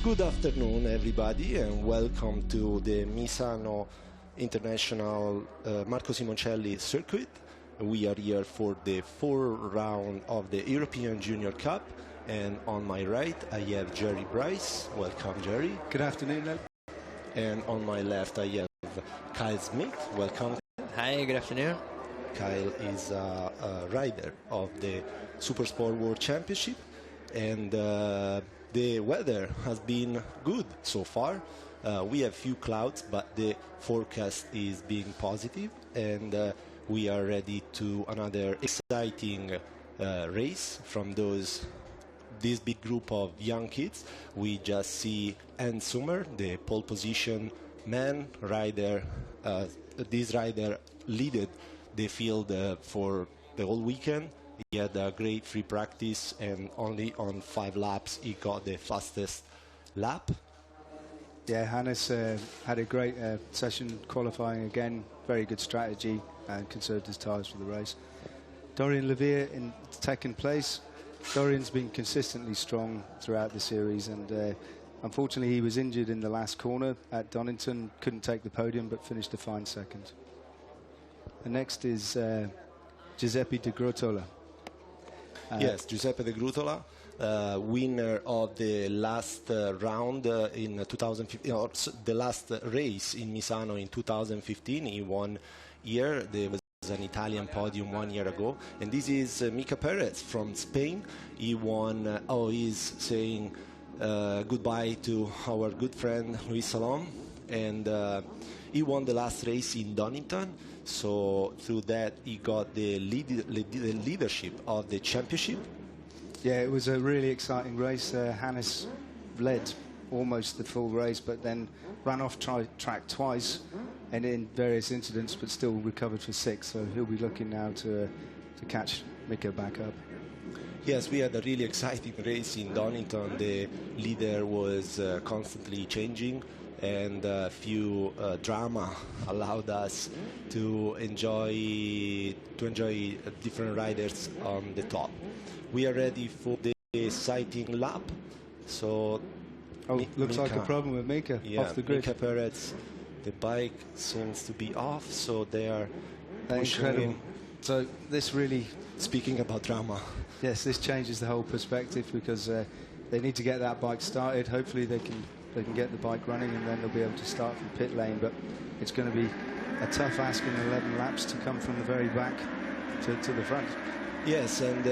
Good afternoon, everybody, and welcome to the MISANO International Marco Simoncelli circuit. We are here for the fourth round of the European Junior Cup, and on my right I have Jerry Bryce. Welcome, Jerry. Good afternoon. And on my left I have Kyle Smith. Welcome. Hi, good afternoon. Kyle is a rider of the Supersport World Championship, and the weather has been good so far. We have few clouds, but the forecast is being positive, and we are ready to another exciting race from this big group of young kids. We just see Ann Summer, the pole position man rider. This rider leaded the field for the whole weekend. He had a great free practice, and only on 5 laps he got the fastest lap. Yeah, Hannes had a great session qualifying again. Very good strategy and conserved his tyres for the race. Dorian Levere in second place. Dorian's been consistently strong throughout the series, and unfortunately he was injured in the last corner at Donington. Couldn't take the podium, but finished a fine second. The next is Giuseppe De Grotola. Yes, Giuseppe De Grutola, winner of the last round in 2015, or the last race in Misano in 2015. He won here. There was an Italian podium 1 year ago, and this is Mika Perez from Spain. He won. He's saying goodbye to our good friend Luis Salom, and he won the last race in Donington. So through that he got the leadership of the championship. Yeah, it was a really exciting race. Hannes led almost the full race, but then ran off track twice and in various incidents, but still recovered for 6. So he'll be looking now to catch Mika back up. Yes, we had a really exciting race in Donington. The leader was constantly changing, and a few drama allowed us to enjoy different riders on the top. We are ready for the sighting lap. So looks like a problem with Mika, off the grid. Mika Perez, the bike seems to be off, so they are pushing incredible. him. So this really, speaking about drama, yes, this changes the whole perspective, because they need to get that bike started. Hopefully they can get the bike running, and then they'll be able to start from pit lane. But it's going to be a tough ask in 11 laps to come from the very back to the front. Yes, and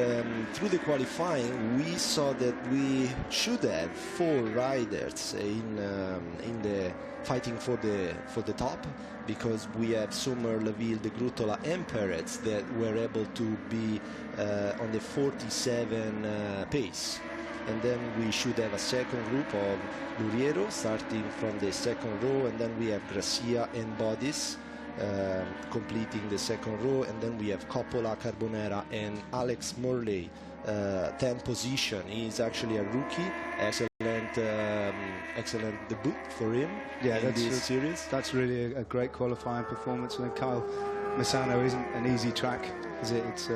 through the qualifying, we saw that we should have 4 riders in the fighting for the top, because we have Summer, Leville, De Grutola, and Perez that were able to be on the 47 pace. And then we should have a second group of Luriero starting from the second row, and then we have Gracia and Bodis completing the second row, and then we have Coppola, Carbonera, and Alex Morley, 10th position. He's actually a rookie. Excellent debut for him in this series. That's really a great qualifying performance. And Kyle, Misano isn't an easy track, is it? It's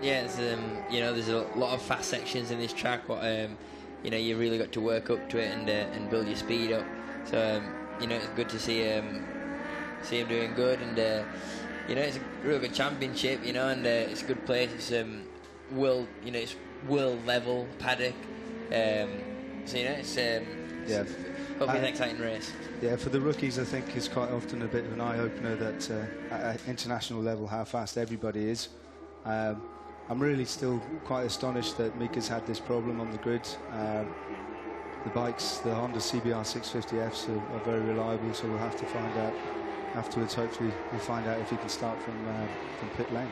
yeah, it's, you know, there's a lot of fast sections in this track, but you know, you really got to work up to it and build your speed up. So you know, it's good to see him doing good, and you know, it's a real good championship, you know, and it's a good place. It's it's world level paddock. So you know, it's hopefully an exciting race. Yeah, for the rookies, I think it's quite often a bit of an eye opener that at international level how fast everybody is. I'm really still quite astonished that Mika's had this problem on the grid. The bikes, the Honda CBR 650Fs are very reliable, so we'll have to find out afterwards. Hopefully we'll find out if he can start from pit lane.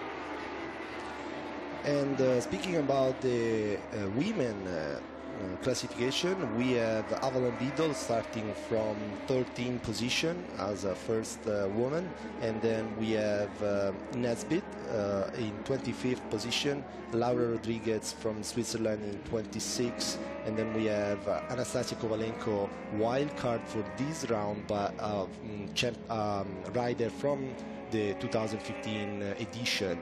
And speaking about the women classification, we have Avalon Beadle starting from 13th position as a first woman, and then we have Nesbitt in 25th position, Laura Rodriguez from Switzerland in 26th, and then we have Anastasia Kovalenko wild card for this round, but rider from the 2015 edition,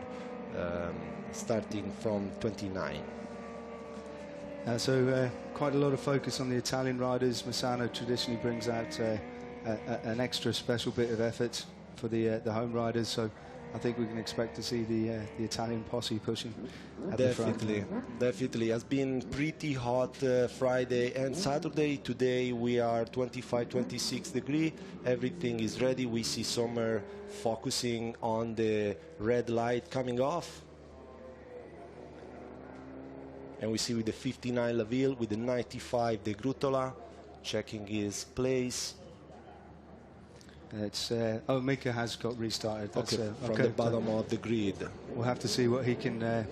starting from 29. Quite a lot of focus on the Italian riders. Misano traditionally brings out an extra special bit of effort for the home riders, so I think we can expect to see the Italian posse pushing at the front. Definitely. Has been pretty hot Friday and Saturday. Today we are 25, 26 degrees. Everything is ready. We see Sommer focusing on the red light coming off. And we see with the 59 Laville, with the 95 De Grutola, checking his place. It's Mika has got restarted. That's, from the bottom of the grid. We'll have to see what he can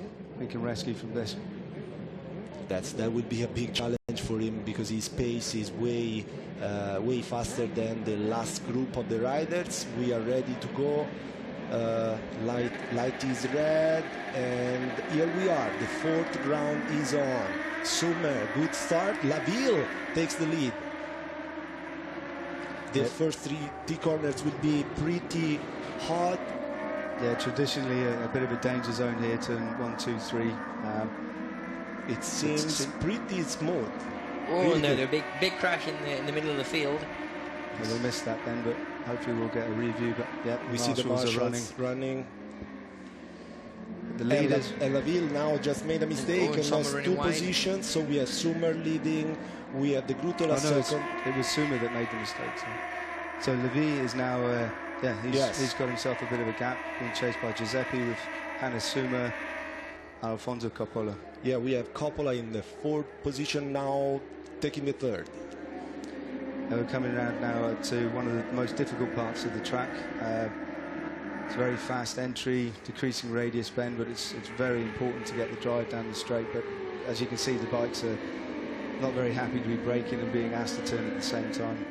rescue from this. That would be a big challenge for him, because his pace is way faster than the last group of the riders. We are ready to go. Light is red, and here we are. The fourth round is on. Sommer, good start. Laville takes the lead. The first three T-corners will be pretty hot. Yeah, traditionally a bit of a danger zone here, turn 1, 2, 3. It seems pretty smooth. Oh, really no, the big crash in the middle of the field. Well, we missed that then, but hopefully we'll get a review. But yeah, we see the marshals running. The leaders. And Laville now just made a mistake and lost 2 positions. So we have Sommer leading. We have De Grutola second. It was Sommer that made the mistake. So Laville is now, he's got himself a bit of a gap, being chased by Giuseppe with Hannes Sommer, Alfonso Coppola. Yeah, we have Coppola in the 4th position now, taking the 3rd. We're coming around now to one of the most difficult parts of the track. It's very fast entry, decreasing radius bend, but it's very important to get the drive down the straight. But as you can see, the bikes are not very happy to be braking and being asked to turn at the same time.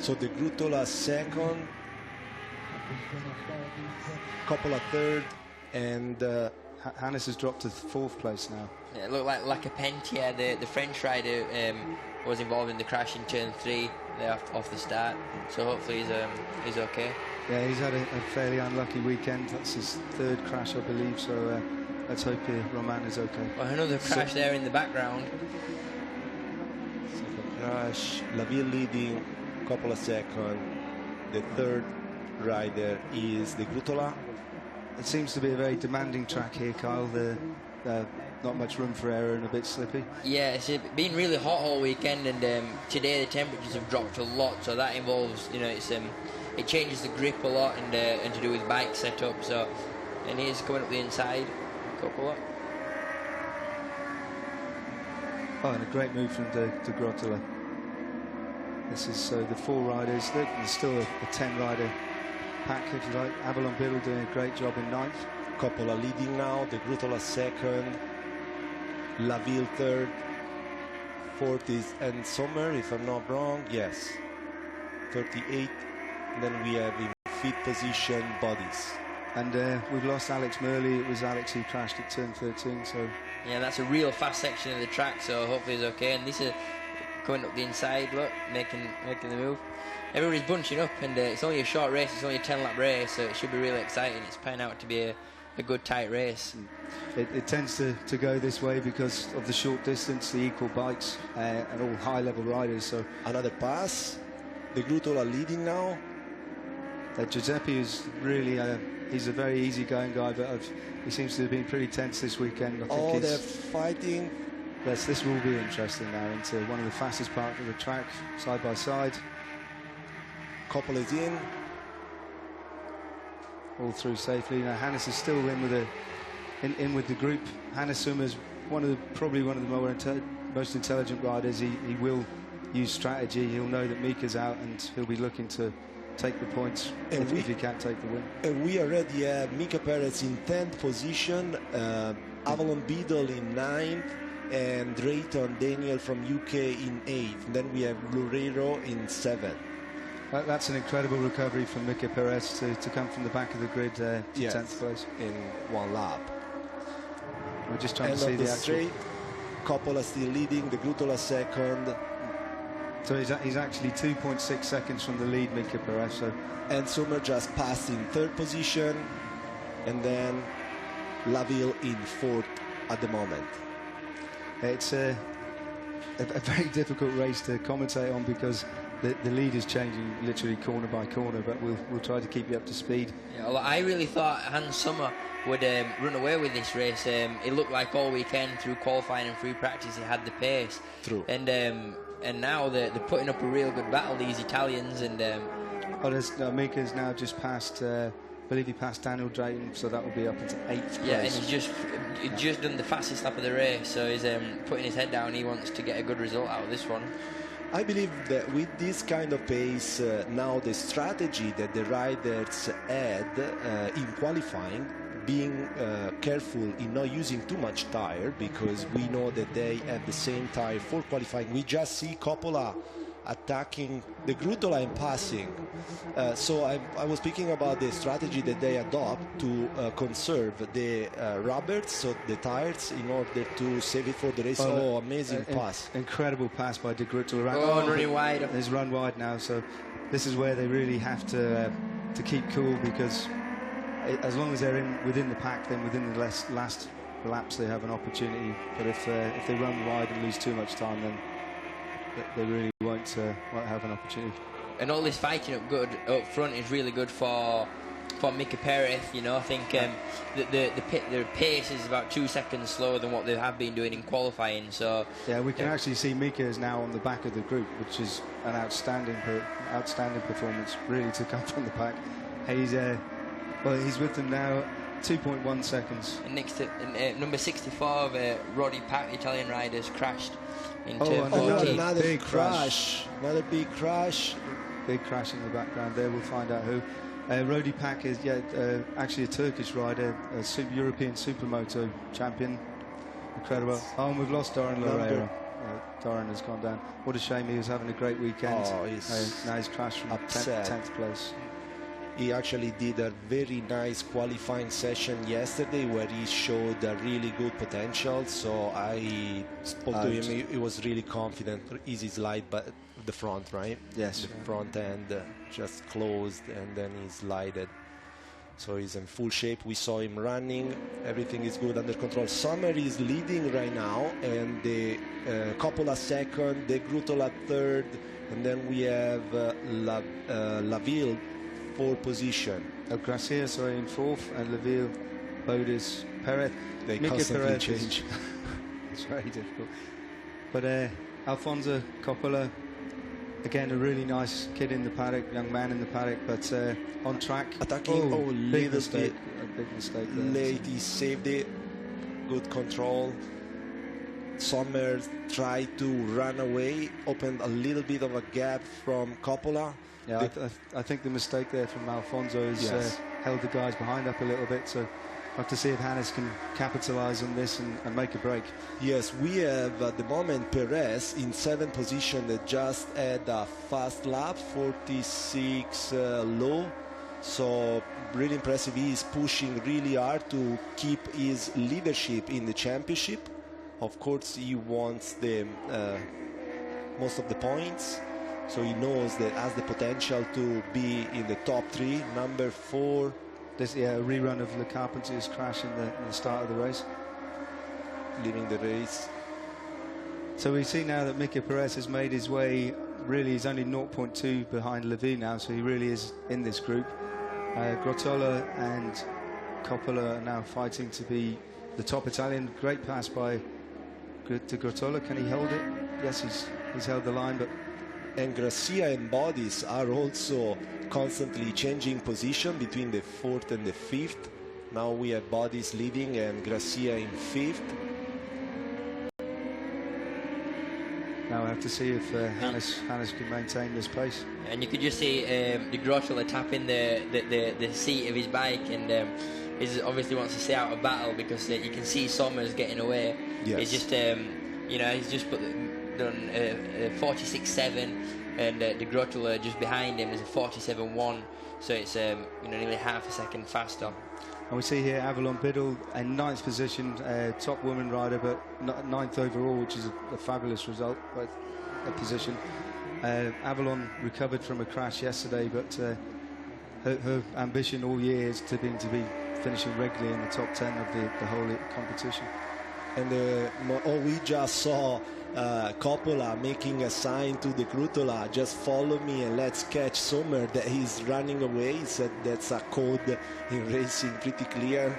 So De Grutola second, Coppola 3rd, and Hannes has dropped to 4th place now. Yeah, it looked like Lacapentia, the French rider, was involved in the crash in turn 3 there off the start. So hopefully he's okay. Yeah, he's had a fairly unlucky weekend. That's his 3rd crash, I believe. So let's hope Roman is okay. Well, another crash there in the background. Second crash, Laville leading, Coppola second. The 3rd rider is De Grutola. It seems to be a very demanding track here, Kyle. Not much room for error and a bit slippy. Yeah, it's been really hot all weekend, and today the temperatures have dropped a lot, so that involves, it changes the grip a lot and to do with bike setup. So, and he's coming up the inside, Coppola. Oh, and a great move from De Grutola. This is the 4 riders. There's still a 10-rider pack, if you like. Avalon Biddle doing a great job in 9th. Coppola leading now, De Grutola second, Laville 3rd, 4th is and Sommer, if I'm not wrong, yes, 38. And then we have in 5th position Bodies. And we've lost Alex Murley. It was Alex who crashed at turn 13. So yeah, that's a real fast section of the track. So hopefully he's okay. And this is going up the inside. Look, making the move. Everybody's bunching up, and it's only a short race. It's only a 10-lap race, so it should be really exciting. It's panning out to be a good tight race. It tends to go this way because of the short distance, the equal bikes, and all high-level riders. So another pass. De Grutola leading now. Giuseppe is really he's a very easygoing guy, but he seems to have been pretty tense this weekend. I think they're fighting. Yes, this will be interesting now into one of the fastest parts of the track, side by side. Coppola is in. All through safely. Now Hannes is still in with the group. Hannes Sommer's probably one of the most intelligent riders. He will use strategy. He'll know that Mika's out, and he'll be looking to take the points if he can't take the win. And we already have Mika Perez in 10th position, Avalon Biddle in 9th, and Drayton Daniel from UK in 8th. Then we have Loureiro in 7th. That's an incredible recovery from Mika Perez to come from the back of the grid to 10th place in 1 lap. We're just trying to see the actual straight. Coppola still leading, De Grutola second. So he's actually 2.6 seconds from the lead, Mika Perez. So. And Sommer just passed in 3rd position, and then Laville in 4th at the moment. It's a very difficult race to commentate on because the lead is changing literally corner by corner, but we'll try to keep you up to speed. Yeah, well, I really thought Hans Sommer would run away with this race. It looked like all weekend through qualifying and through practice he had the pace. True. And now they're putting up a real good battle, these Italians. And Mika's now just passed. I believe he passed Daniel Drayton, so that will be up into 8th place. Yeah, and he's just done the fastest lap of the race, so he's putting his head down. He wants to get a good result out of this one. I believe that with this kind of pace, now the strategy that the riders had in qualifying, being careful in not using too much tire, because we know that they have the same tire for qualifying. We just see Coppola attacking the Grutola and passing. So I was speaking about the strategy that they adopt to conserve the rubbers, so the tires, in order to save it for the race. Oh, amazing pass. Incredible pass by De Grutola. Running wide. He's run wide now, so this is where they really have to keep cool, because as long as they're within the pack, then within the last laps they have an opportunity. But if they run wide and lose too much time, then they really won't have an opportunity. And all this fighting up front is really good for Mika Perez. You know, I think the pace is about 2 seconds slower than what they have been doing in qualifying. So yeah, we can actually see Mika is now on the back of the group, which is an outstanding performance, really, to come from the pack. He's with them now, 2.1 seconds. And next to number 64, Roddy Pack, Italian riders, crashed into another big crash. Another big crash. Big crash in the background there. We'll find out who. Roddy Pack is actually a Turkish rider, a European Supermoto champion. Incredible. Oh, and we've lost Doran Loreira. Doran has gone down. What a shame. He was having a great weekend. Now he's crashed from 10th place. He actually did a very nice qualifying session yesterday where he showed a really good potential. So I spoke to him. He was really confident. Easy slide, but the front, right? Yes. The front end just closed and then he slided. So he's in full shape. We saw him running. Everything is good, under control. Sommer is leading right now, and the Coppola second, De Grutola third, and then we have Laville 4th position. Gracia, in 4th, and Laville, Bodis, Perez. They Mika constantly Perez change. It's very difficult. But Alfonso Coppola, again, a really nice kid in the paddock, young man in the paddock, but on track. Attacking, big mistake. A big mistake there. Late, he saved it. Good control. Sommer tried to run away, opened a little bit of a gap from Coppola. Yeah, I think the mistake there from Alfonso has held the guys behind up a little bit, so we'll have to see if Hannes can capitalise on this and make a break. Yes, we have at the moment Perez in 7th position that just had a fast lap, 46 low, so really impressive. He is pushing really hard to keep his leadership in the championship. Of course, he wants the most of the points. So he knows that has the potential to be in the top 3. Number 4. This a rerun of Le Carpenter's crash in the start of the race. Leaving the race. So we see now that Mika Perez has made his way. Really, he's only 0.2 behind Levy now, so he really is in this group. Grotola and Coppola are now fighting to be the top Italian. Great pass by to Grotola. Can he hold it? Yes, he's held the line, but. And Gracia and Bodis are also constantly changing position between the 4th and the 5th. Now we have Bodis leading and Gracia in 5th. Now we have to see if Hannes can maintain this pace. And you could just see the Grotola tapping the seat of his bike, and he obviously wants to stay out of battle, because you can see Sommer's getting away. Yes. He's just he's just done 46.7, and De Grotola just behind him is a 47.1, so it's nearly half a second faster. And we see here Avalon Biddle in 9th position, top woman rider, but 9th overall, which is a fabulous result, a position. Avalon recovered from a crash yesterday, but her ambition all year is to be finishing regularly in the top 10 of the whole competition. And we just saw Coppola making a sign to the Grutola, just follow me and let's catch Sommer, that he's running away. He said that's a code in racing, pretty clear.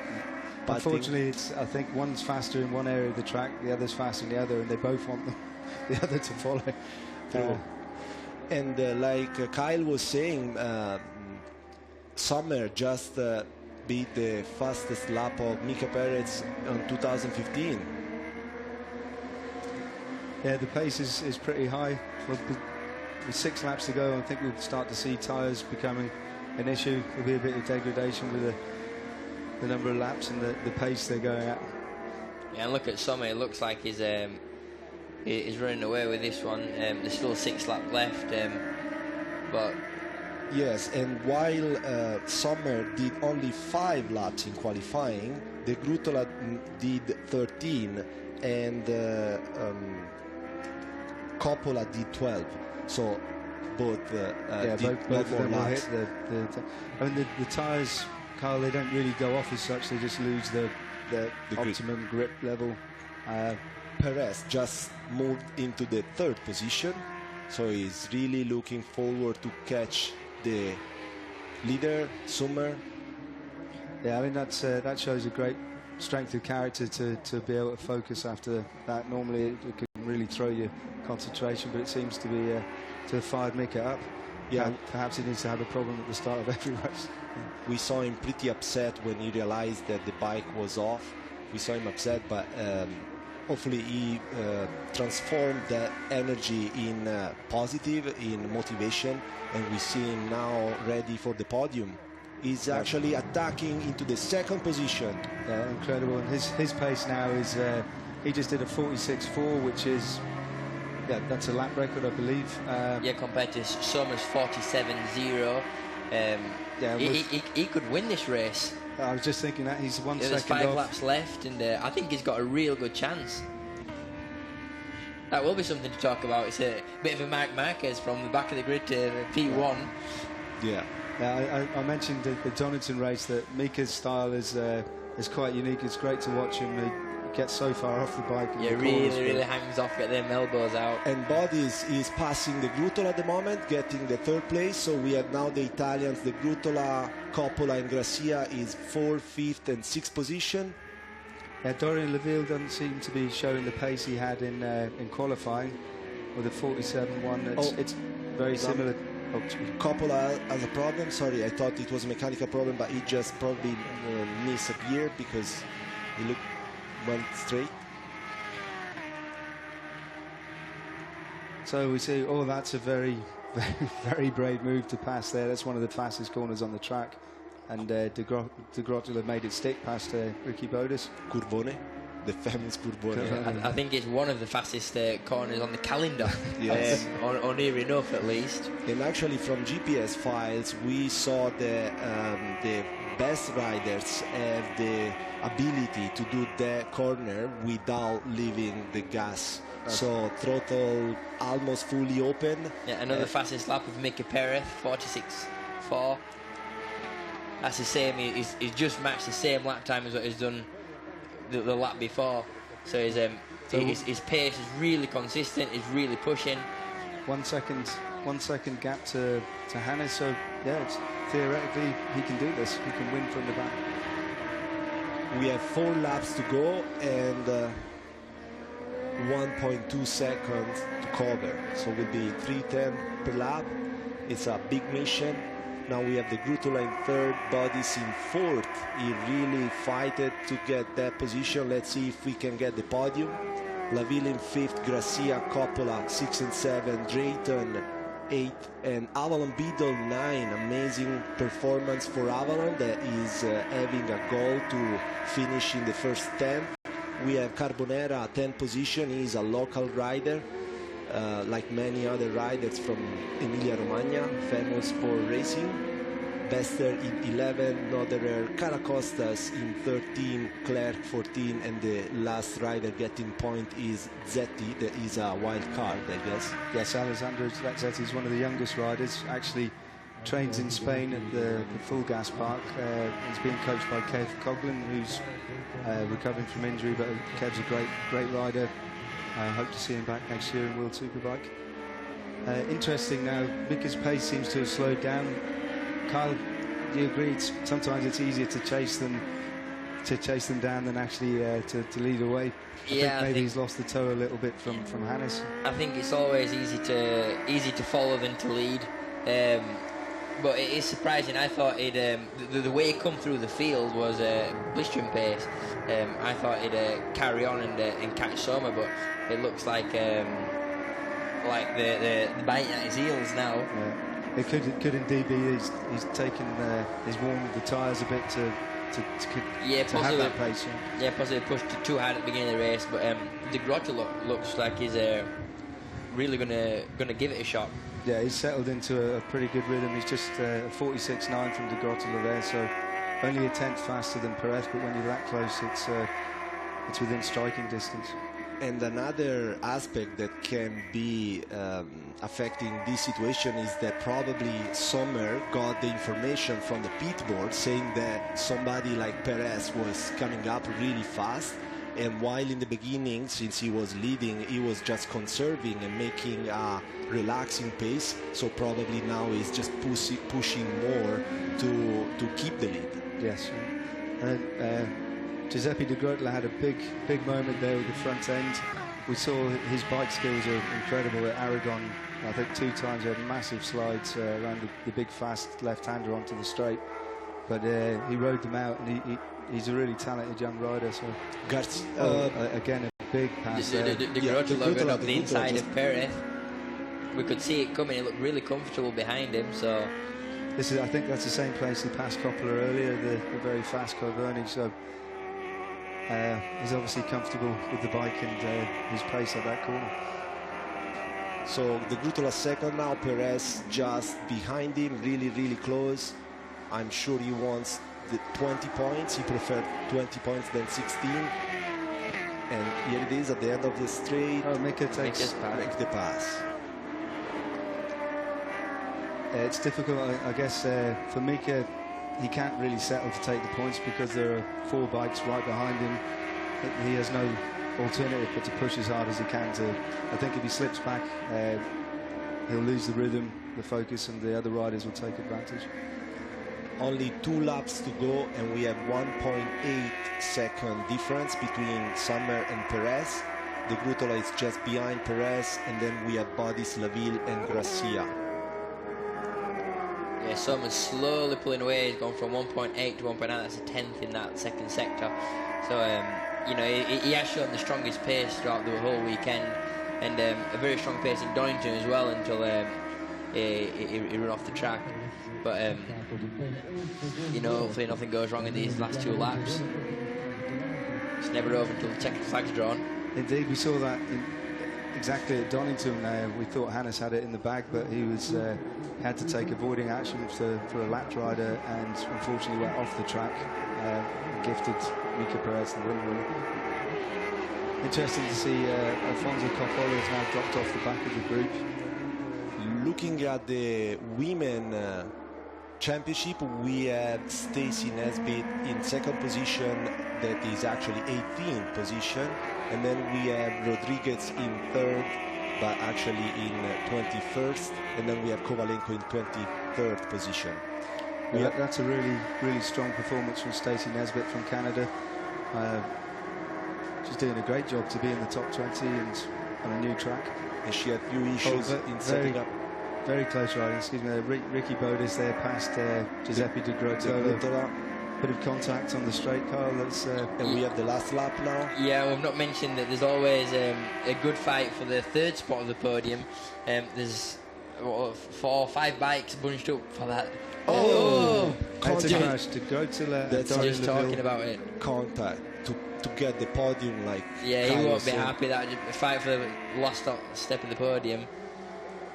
But unfortunately, I think one's faster in one area of the track, the other's faster in the other, and they both want the other to follow through. And like Kyle was saying, Sommer just beat the fastest lap of Mika Perez in 2015. Yeah, the pace is pretty high. With 6 laps to go, I think we'll start to see tyres becoming an issue. There'll be a bit of degradation with the number of laps and the pace they're going at. Yeah, and look at Sommer. It looks like he's running away with this one. There's still 6 laps left, but yes, and while Sommer did only 5 laps in qualifying, the Grutola did 13, and Coppola did 12. So both did both of them will laps. hit I mean, the tyres, Carl, they don't really go off as such. They just lose the optimum grip level. Perez just moved into the 3rd position, so he's really looking forward to catch the leader, Sommer. Yeah, I mean that shows a great strength of character to be able to focus after that. Normally it can really throw your concentration, but it seems to be to have fired Mika up. Yeah, perhaps he needs to have a problem at the start of every race. We saw him pretty upset when he realized that the bike was off. We saw him upset, but hopefully he transformed that energy in positive, in motivation, and we see him now ready for the podium. He's actually attacking into the 2nd position. Yeah, incredible. And his pace now is, he just did a 46.4, which is, that's a lap record, I believe. compared to Sommer's 47.0. He could win this race. I was just thinking that he's 1 second There's 5 off. laps left, and I think he's got a real good chance. That will be something to talk about. It's a bit of a Marc Marquez from the back of the grid to P1. Yeah. I mentioned the Donington race, that Mika's style is quite unique. It's great to watch him. He gets so far off the bike. Yeah, really hangs off, get them elbows out. And Bodies is passing the Grutola at the moment, getting the 3rd place. So we have now the Italians, the Grutola, Coppola and Gracia is 4th, 5th and 6th position. Yeah, Dorian Leville doesn't seem to be showing the pace he had in qualifying with a 47.1. It's very similar. Coppola has a problem. Sorry, I thought it was a mechanical problem, but he just probably missed a gear because he went straight. So we see, that's a very, very brave move to pass there. That's one of the fastest corners on the track. And De Grotula made it stick past Ricky Bodis. Curvone, the famous Curvone. I think it's one of the fastest corners on the calendar. Yes. Or near enough, at least. And actually, from GPS files, we saw the best riders have the ability to do the corner without leaving the gas. So throttle almost fully open. Yeah, another fastest lap of Mika Perez, 46.4. That's the same. He's just matched the same lap time as what he's done the lap before. So his pace is really consistent. He's really pushing. 1 second gap to Hannes. So it's theoretically he can do this. He can win from the back. We have 4 laps to go and 1.2 seconds to cover. So it will be 3:10 per lap. It's a big mission. Now we have the Grutola in 3rd, Bodies in 4th. He really fighted to get that position. Let's see if we can get the podium. Laville in 5th, Gracia, Coppola 6 and 7, Drayton 8, and Avalon Beadle 9. Amazing performance for Avalon, that is having a goal to finish in the first 10. We have Carbonera 10th position. He is a local rider. Like many other riders from Emilia-Romagna, famous for racing. Bester in 11, Noderer, Caracostas in 13, Clerc 14, and the last rider getting point is Zetti, that is a wild card, I guess. Yes, Alessandro Zetti is one of the youngest riders. Actually, trains in Spain at the Full Gas Park. He's being coached by Kev Coughlin, who's recovering from injury, but Kev's a great rider. I hope to see him back next year in World Superbike. Interesting now, Mika's pace seems to have slowed down. Kyle, do you agree? Sometimes it's easier to chase them down than actually to lead away. I think maybe he's lost the toe a little bit from Hannes. I think it's always easy to follow than to lead. But it is surprising. I thought the way he come through the field was blistering pace. I thought he'd carry on and catch Soma, but it looks like the biting at his heels now. Yeah. It could indeed be he's taken he's warmed the tyres a bit to have that pace. Yeah, possibly pushed it too hard at the beginning of the race, but De Groote looks like he's really gonna give it a shot. Yeah, he's settled into a pretty good rhythm. He's just 46.9 from De Groote there, so only a tenth faster than Perez, but when you're that close, it's within striking distance. And another aspect that can be affecting this situation is that probably Sommer got the information from the pit board saying that somebody like Perez was coming up really fast, and while in the beginning, since he was leading, he was just conserving and making a relaxing pace, so probably now he's just pushing more to keep the lead. Yes, and Giuseppe De Groote had a big moment there with the front end. We saw his bike skills are incredible at Aragon. I think 2 times he had massive slides around the big fast left-hander onto the straight, but he rode them out, and he's a really talented young rider. So again, a big pass there. De Groote loaded up the inside of Perez. We could see it coming. He looked really comfortable behind him. So I think that's the same place he passed Coppola earlier, the very fast Coverny. So he's obviously comfortable with the bike and his pace at that corner. So De Groote second now, Perez just behind him, really close. I'm sure he wants the 20 points. He preferred 20 points than 16. And here it is at the end of the straight. Oh, Mika takes the pass. It's difficult, I guess, for Mika. He can't really settle to take the points because there are 4 bikes right behind him. He has no alternative but to push as hard as he can. I think if he slips back, he'll lose the rhythm, the focus, and the other riders will take advantage. Only 2 laps to go, and we have 1.8 second difference between Sommer and Perez. De Groote is just behind Perez, and then we have Bodis, Laville, and Gracia. Yeah, Sommer's slowly pulling away. He's gone from 1.8 to 1.9. That's a tenth in that second sector. So, you know, he has shown the strongest pace throughout the whole weekend, and a very strong pace in Donington as well until he ran off the track. But, you know, hopefully nothing goes wrong in these last 2 laps. It's never over until the checkered flag's drawn. Indeed, we saw that exactly at Donington. We thought Hannes had it in the bag, but he had to take avoiding action for a lap rider, and unfortunately went off the track. Gifted Mika Perez the win, really. Interesting to see Alfonso Coppola has now dropped off the back of the group. Looking at the women championship, we have Stacy Nesbitt in second position, that is actually 18th position, and then we have Rodriguez in third, but actually in 21st, and then we have Kovalenko in 23rd position. That's a really strong performance from Stacy Nesbitt from Canada. She's doing a great job to be in the top 20 and on a new track. And she had few issues in setting up. Very close riding. Excuse me. Ricky Bodis there past Giuseppe De Groote. Bit of contact on the straight, Carl. And we have the last lap now. Yeah, we've not mentioned that there's always a good fight for the 3rd spot of the podium. There's 4 or 5 bikes bunched up for that. That's a crash to go to that's just talking about it. Contact to get the podium, like. Yeah, he won't be happy that fight for the last step of the podium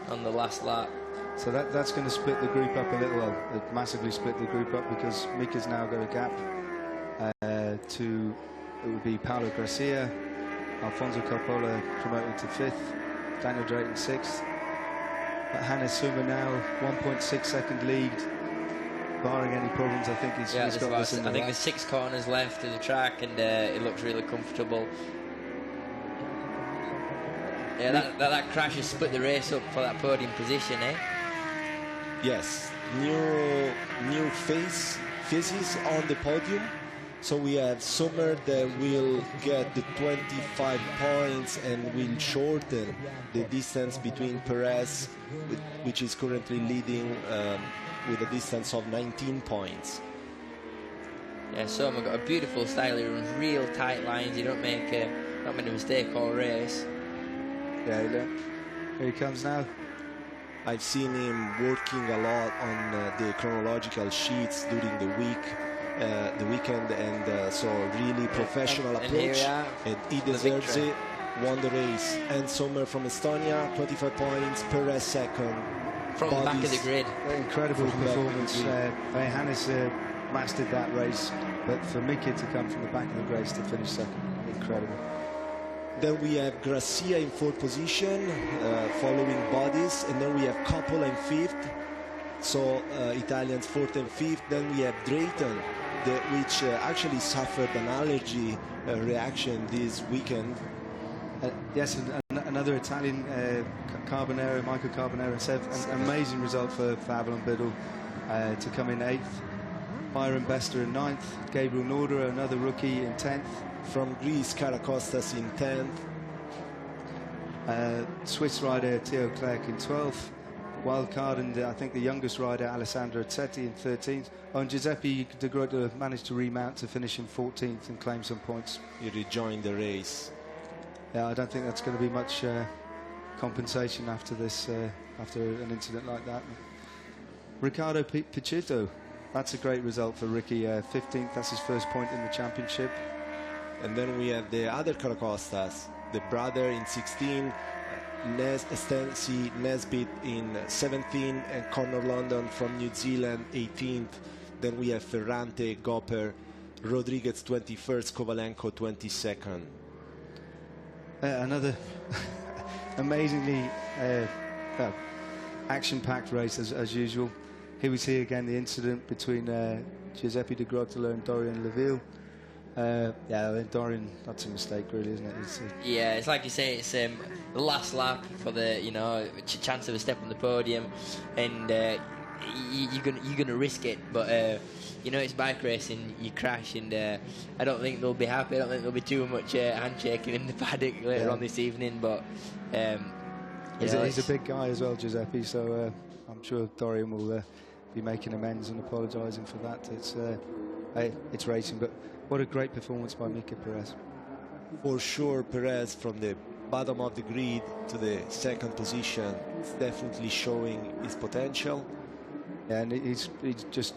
on the last lap. So that's going to split the group up a little. Well, it massively split the group up because Mika's now got a gap to. It would be Paulo Gracia, Alfonso Coppola promoted to 5th, Daniel Drayton 6th. But Hannes Sommer now 1.6 second lead. Barring any problems, I think he's got this in the I think there's 6 corners left of the track, and it looks really comfortable. Yeah, that crash has split the race up for that podium position, eh? Yes, new faces on the podium. So we have Sommer that will get the 25 points and will shorten the distance between Perez, which is currently leading with a distance of 19 points. Yeah, Sommer got a beautiful style. He runs real tight lines. You don't make not many mistakes all race. Yeah, look. Here he comes now. I've seen him working a lot on the chronological sheets during the weekend, and so really professional approach, and he deserves it. Won the race. And Sommer from Estonia, 25 points. Perez second. From the back of the grid. Incredible performance. Hannes mastered that race, but for Mika to come from the back of the race to finish second, incredible. Then we have Gracia in 4th position, following Bodies, and then we have Coppola in 5th. So Italians 4th and 5th. Then we have Drayton, which actually suffered an allergy reaction this weekend. Yes, another Italian, Carbonero, Michael Carbonero, an amazing result for Avalon Biddle to come in 8th. Byron Bester in 9th. Gabriel Norderer, another rookie, in 10th. From Greece, Karakostas in 10th. Swiss rider Theo Clerc in 12th. Wildcard, and I think the youngest rider, Alessandro Zetti, in 13th. Oh, and Giuseppe De Gruyter managed to remount to finish in 14th and claim some points. He rejoined the race. Yeah, I don't think that's going to be much compensation after this, after an incident like that. Riccardo Picciotto, that's a great result for Ricky. 15th, that's his first point in the championship. And then we have the other Karakostas, the brother in 16, Stancy Nesbitt in 17, and Connor London from New Zealand 18th. Then we have Ferrante, Gopper, Rodriguez 21st, Kovalenko 22nd. Another amazingly action-packed race as usual. Here we see again the incident between Giuseppe De Gruyter and Dorian Leville. Yeah, Dorian, that's a mistake, really, isn't it? Yeah, it's like you say, it's the last lap for the chance of a step on the podium, and you're gonna risk it, but it's bike racing. You crash, and I don't think they'll be happy. I don't think there'll be too much handshaking in the paddock later on this evening. But he's a big guy as well, Giuseppe. So I'm sure Dorian will be making amends and apologising for that. It's racing, but what a great performance by Mika Perez. For sure, Perez from the bottom of the grid to the 2nd position is definitely showing his potential. Yeah, and he's just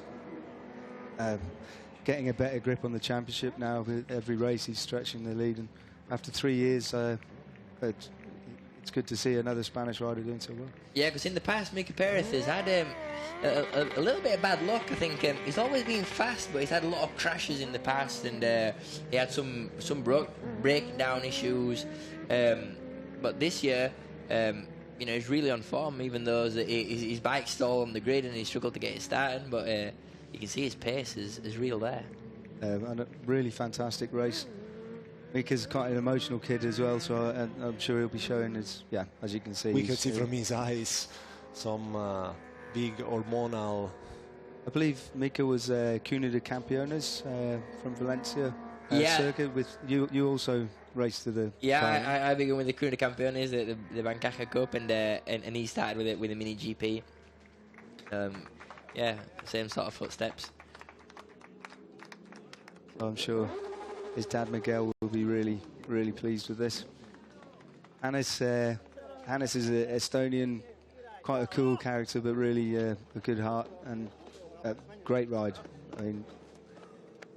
getting a better grip on the championship now. Every race he's stretching the lead, and after 3 years, it's good to see another Spanish rider doing so well. Yeah, because in the past, Mika Perez has had a little bit of bad luck. I think he's always been fast, but he's had a lot of crashes in the past, and he had some breaking down issues. But this year, he's really on form, even though his bike's stalled on the grid and he struggled to get it started. But you can see his pace is real there. And a really fantastic race. Mika's quite an emotional kid as well, so I'm sure he'll be showing his, as you can see. We can see from his eyes some big hormonal. I believe Mika was Cuna de Campeones from Valencia circuit. With you also raced to the. Yeah, I began with the Cuna de Campeones, the Bancaja Cup, and he started with it with a mini GP. Same sort of footsteps. I'm sure his dad Miguel will be really, really pleased with this. Hannes is an Estonian, quite a cool character, but really a good heart and a great ride. I mean,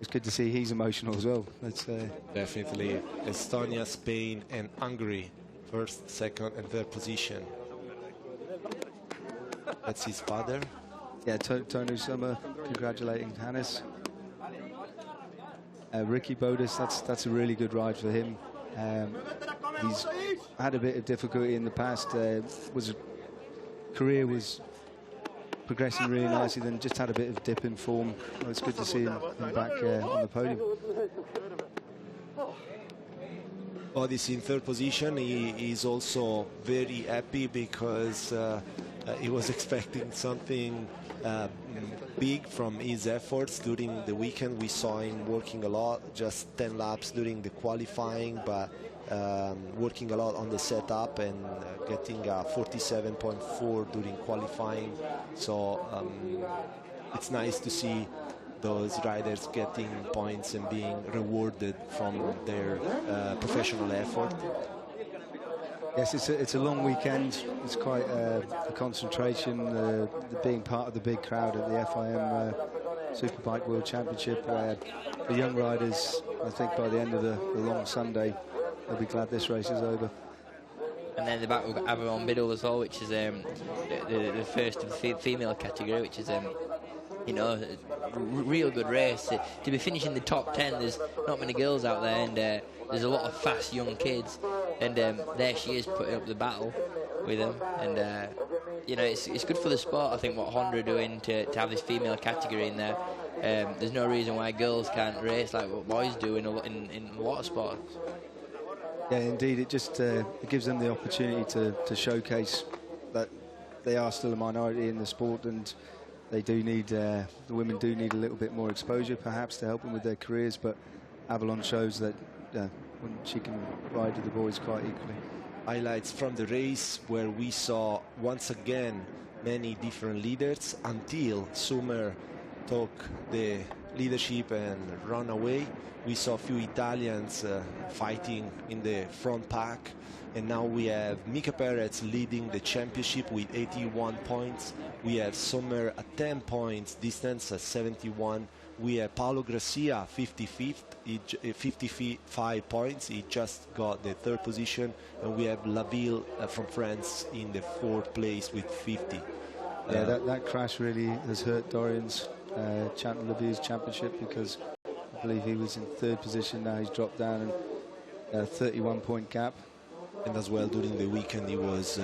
it's good to see he's emotional as well. That's definitely Estonia, Spain, and Hungary, 1st, 2nd, and 3rd position. That's his father. Yeah, Tonu Sommer congratulating Hannes. Ricky Bodis, that's a really good ride for him. He's had a bit of difficulty in the past. Was career was progressing really nicely, then just had a bit of dip in form. Well, it's good to see him back on the podium. Odis in third position. He is also very happy because he was expecting something big from his efforts during the weekend. We saw him working a lot, just 10 laps during the qualifying, but working a lot on the setup and getting a 47.4 during qualifying. So it's nice to see those riders getting points and being rewarded from their professional effort. Yes, it's a long weekend. It's quite a concentration, the being part of the big crowd at the FIM Superbike World Championship, where the young riders, I think by the end of the long Sunday, they'll be glad this race is over. And then the back we've got Avalon Biddle as well, which is the first of the female category, which is you know, a real good race. To be finishing the top 10, there's not many girls out there, and there's a lot of fast young kids, and there she is putting up the battle with them, and you know, it's good for the sport. I think what Honda are doing to have this female category in there. There's no reason why girls can't race like what boys do in a lot of sports. Yeah, indeed, it just it gives them the opportunity to showcase that they are still a minority in the sport, and they do need, the women do need a little bit more exposure perhaps to help them with their careers, but Avalon shows that she can ride with the boys quite equally. Highlights from the race where we saw once again many different leaders until Summer took the leadership and run away. We saw a few Italians fighting in the front pack, and now we have Mika Perez leading the championship with 81 points. We have Sommer at 10 points distance at 71. We have Paolo Gracia 55 points. He just got the third position, and we have Laville from France in the fourth place with 50. Yeah, that crash really has hurt Dorian's Laville's championship, because I believe he was in third position. Now he's dropped down, and a 31-point gap. And as well, during the weekend, he was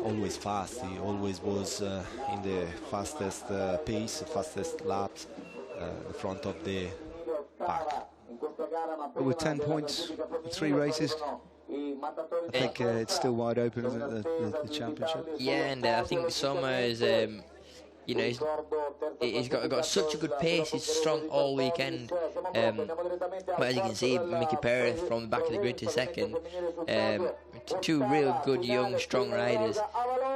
always fast. He always was in the fastest pace, fastest laps, in front of the pack. But with 10 points, 3 races, I think it's still wide open, isn't it, the championship? Yeah, and I think Sommer is, you know, he's got such a good pace. He's strong all weekend. But as you can see, Mickey Perez from the back of the grid to second. Two real good, young, strong riders.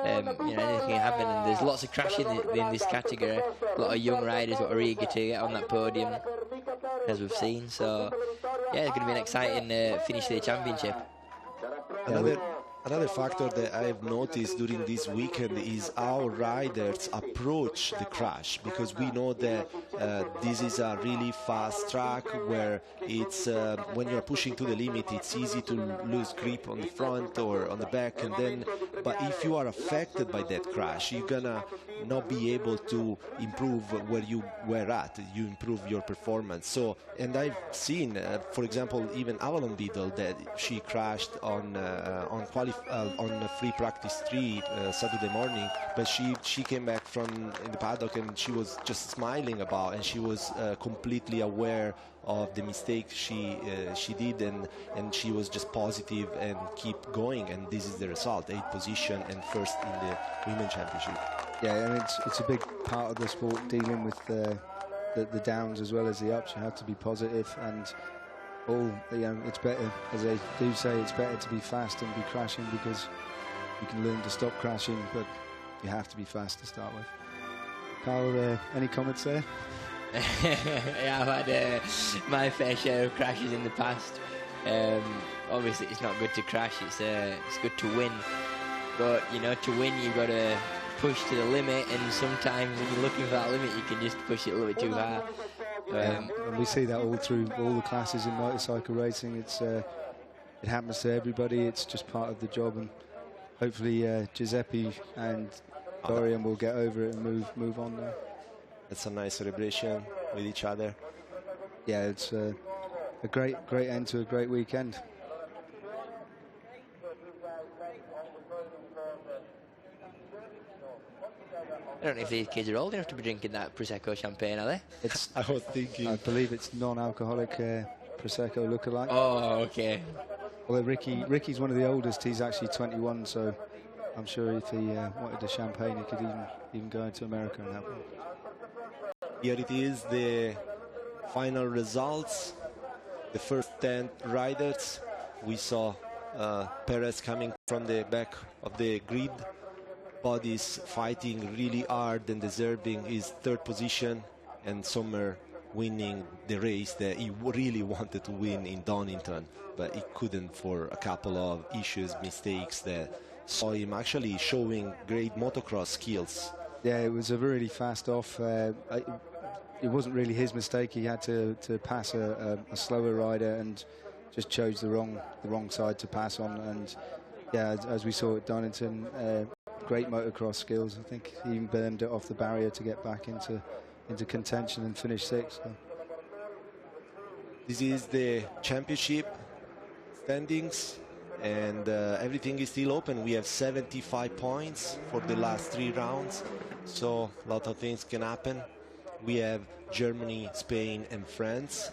You know, anything can happen, and there's lots of crashing in this category. A lot of young riders that are eager to get on that podium, as we've seen. So, yeah, it's going to be an exciting finish to the championship. Another factor that I have noticed during this weekend is how riders approach the crash, because we know that this is a really fast track where it's when you're pushing to the limit, it's easy to lose grip on the front or on the back, and then but if you are affected by that crash, you're gonna not be able to improve where you were at. You improve your performance. So, and I've seen, for example, even Avalon Beadle, that she crashed on free practice 3 Saturday morning, but she came back from in the paddock and she was just smiling about, and she was completely aware of the mistake she did, and she was just positive and keep going, and this is the result: 8th position and first in the Women's Championship. Yeah, I mean, it's a big part of the sport, dealing with the downs as well as the ups. You have to be positive, and it's better, as they do say, it's better to be fast and be crashing, because you can learn to stop crashing, but you have to be fast to start with. Carl, any comments there? Yeah, I've had my fair share of crashes in the past. Obviously, it's not good to crash. It's good to win, but you know, to win, you've got to push to the limit, and sometimes when you're looking for that limit, you can just push it a little bit too hard. And we see that all through all the classes in motorcycle racing. It happens to everybody. It's just part of the job, and hopefully Giuseppe and Dorian will get over it and move on now. It's a nice celebration with each other. Yeah, it's a great end to a great weekend. I don't know if these kids are old enough to be drinking that Prosecco champagne, are they? It's, I was thinking. I believe it's non-alcoholic Prosecco lookalike. Oh, okay. Although Ricky's one of the oldest, he's actually 21, so I'm sure if he wanted a champagne, he could even go into America and have one. Here it is, the final results. The first 10 riders. We saw Perez coming from the back of the grid. Bodies fighting really hard and deserving his third position, and Sommer winning the race that he really wanted to win in Donington, but he couldn't for a couple of issues, mistakes that saw him actually showing great motocross skills. Yeah, it was a really fast off. It wasn't really his mistake. He had to pass a slower rider and just chose the wrong side to pass on. And yeah, as we saw at Donington, great motocross skills. I think he even burned it off the barrier to get back into contention and finish sixth. So. This is the championship standings, and everything is still open. We have 75 points for the last 3 rounds, so a lot of things can happen. We have Germany, Spain, and France.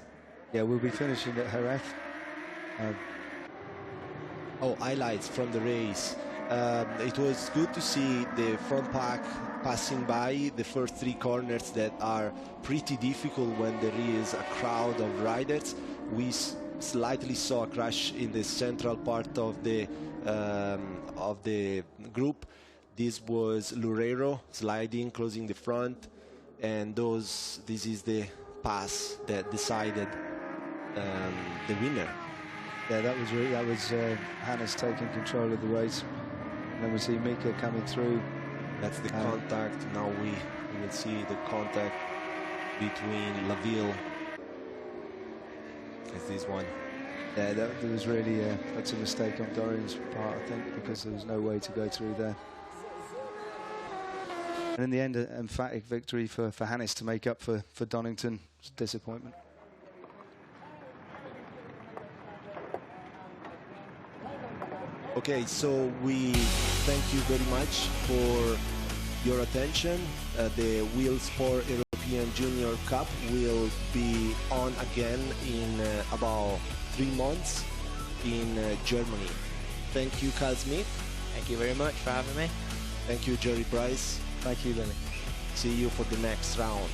Yeah, we'll be finishing at Jerez. Highlights from the race. It was good to see the front pack passing by the first 3 corners that are pretty difficult when there is a crowd of riders. We slightly saw a crash in the central part of the group. This was Loureiro sliding, closing the front, and this is the pass that decided the winner. Yeah, that was Hannes taking control of the race. And then we see Mika coming through. That's the contact. Now we will see the contact between Laville. It's this one. Yeah, there was really that's a mistake on Dorian's part, I think, because there was no way to go through there. And in the end, an emphatic victory for Hannes to make up for Donington. It's a disappointment. Okay, so we thank you very much for your attention. The Wheel Sport European Junior Cup will be on again in about 3 months in Germany. Thank you, Carl Smith. Thank you very much for having me. Thank you, Jerry Price. Thank you, Lenny. See you for the next round.